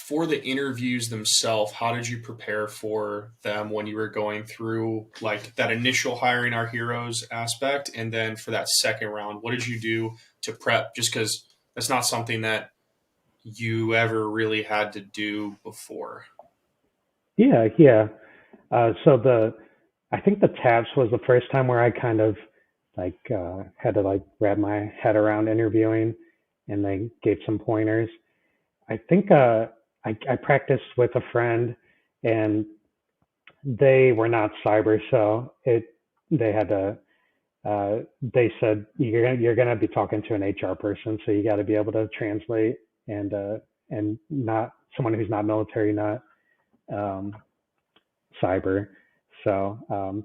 for the interviews themselves, how did you prepare for them when you were going through like that initial hiring our heroes aspect? And then for that second round, what did you do to prep? Just because that's not something that you ever really had to do before. Yeah, yeah. I think the TAPS was the first time where I kind of had to like wrap my head around interviewing, and they gave some pointers. I think I practiced with a friend, and they were not cyber, so they had to. They said you're gonna be talking to an HR person, so you got to be able to translate and not someone who's not military, not um, cyber. So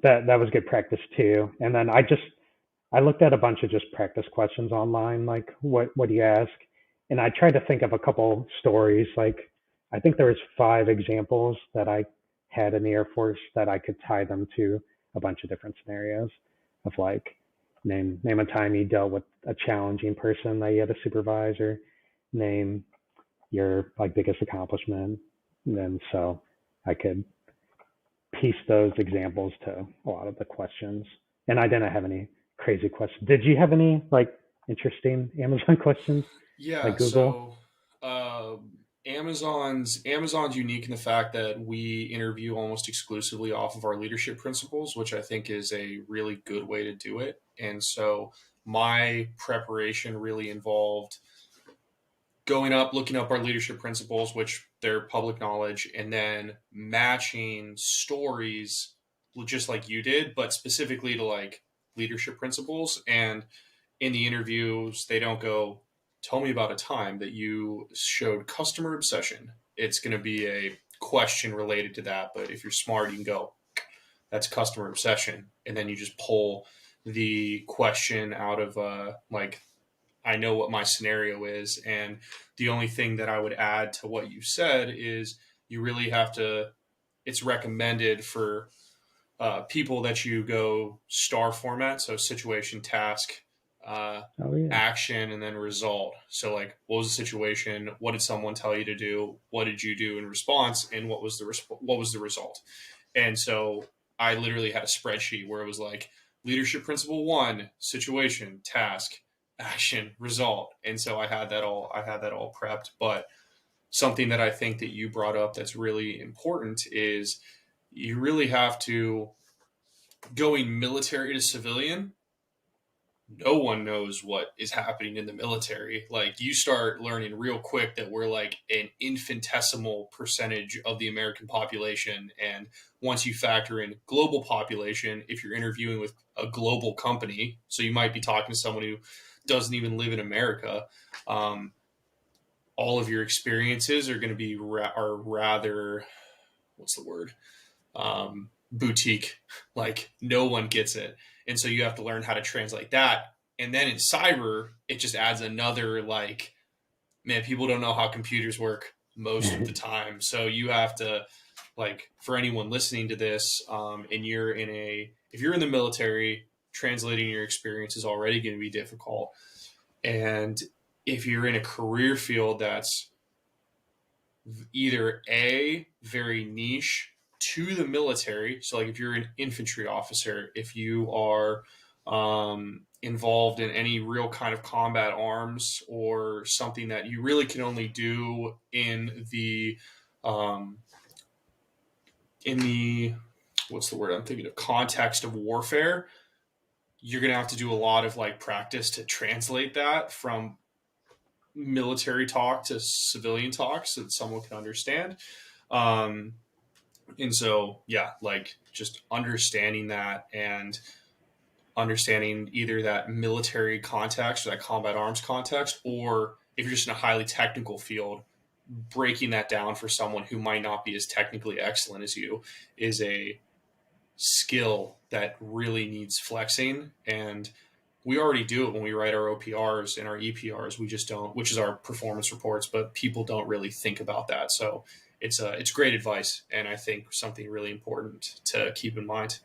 that was good practice too. And then I looked at a bunch of just practice questions online, like what do you ask? And I tried to think of a couple stories. Like I think there was 5 examples that I had in the Air Force that I could tie them to a bunch of different scenarios of like name a time you dealt with a challenging person that you had to supervise, or name your like biggest accomplishment. And then so I could piece those examples to a lot of the questions. And I didn't have any crazy questions. Did you have any like interesting Amazon questions Yeah, like Google? so Amazon's unique in the fact that we interview almost exclusively off of our leadership principles, which I think is a really good way to do it. And so my preparation really involved going up, looking up our leadership principles, which they're public knowledge, and then matching stories just like you did, but specifically to like leadership principles. And in the interviews, they don't go, tell me about a time that you showed customer obsession. It's going to be a question related to that. But if you're smart, you can go, that's customer obsession. And then you just pull the question out of like, I know what my scenario is. And the only thing that I would add to what you said is you really have to, it's recommended for people that you go star format, so situation, task, uh, Oh yeah. action, and then result. So like, what was the situation? What did someone tell you to do? What did you do in response? And what was the result? And so I literally had a spreadsheet where it was like leadership principle one, situation, task, action, result. And so I had that all prepped. But something that I think that you brought up that's really important is you really have to, going military to civilian, no one knows what is happening in the military. Like you start learning real quick that we're like an infinitesimal percentage of the American population. And once you factor in global population, if you're interviewing with a global company, so you might be talking to someone who doesn't even live in America, um, all of your experiences are going to be are rather, what's the word? Boutique. Like no one gets it. And so you have to learn how to translate that. And then in cyber, it just adds another like, man, people don't know how computers work most of the time. So you have to, like, for anyone listening to this, and if you're in the military, translating your experience is already going to be difficult. And if you're in a career field that's either a very niche to the military, so like if you're an infantry officer, if you are involved in any real kind of combat arms or something that you really can only do um, in the what's the word I'm thinking of, context of warfare, you're going to have to do a lot of like practice to translate that from military talk to civilian talk so that someone can understand. Um, and so, yeah, like just understanding that and understanding either that military context or that combat arms context, or if you're just in a highly technical field, breaking that down for someone who might not be as technically excellent as you is a skill that really needs flexing. And we already do it when we write our OPRs and our EPRs. We just don't, which is our performance reports, but people don't really think about that. So it's great advice, and I think something really important to keep in mind.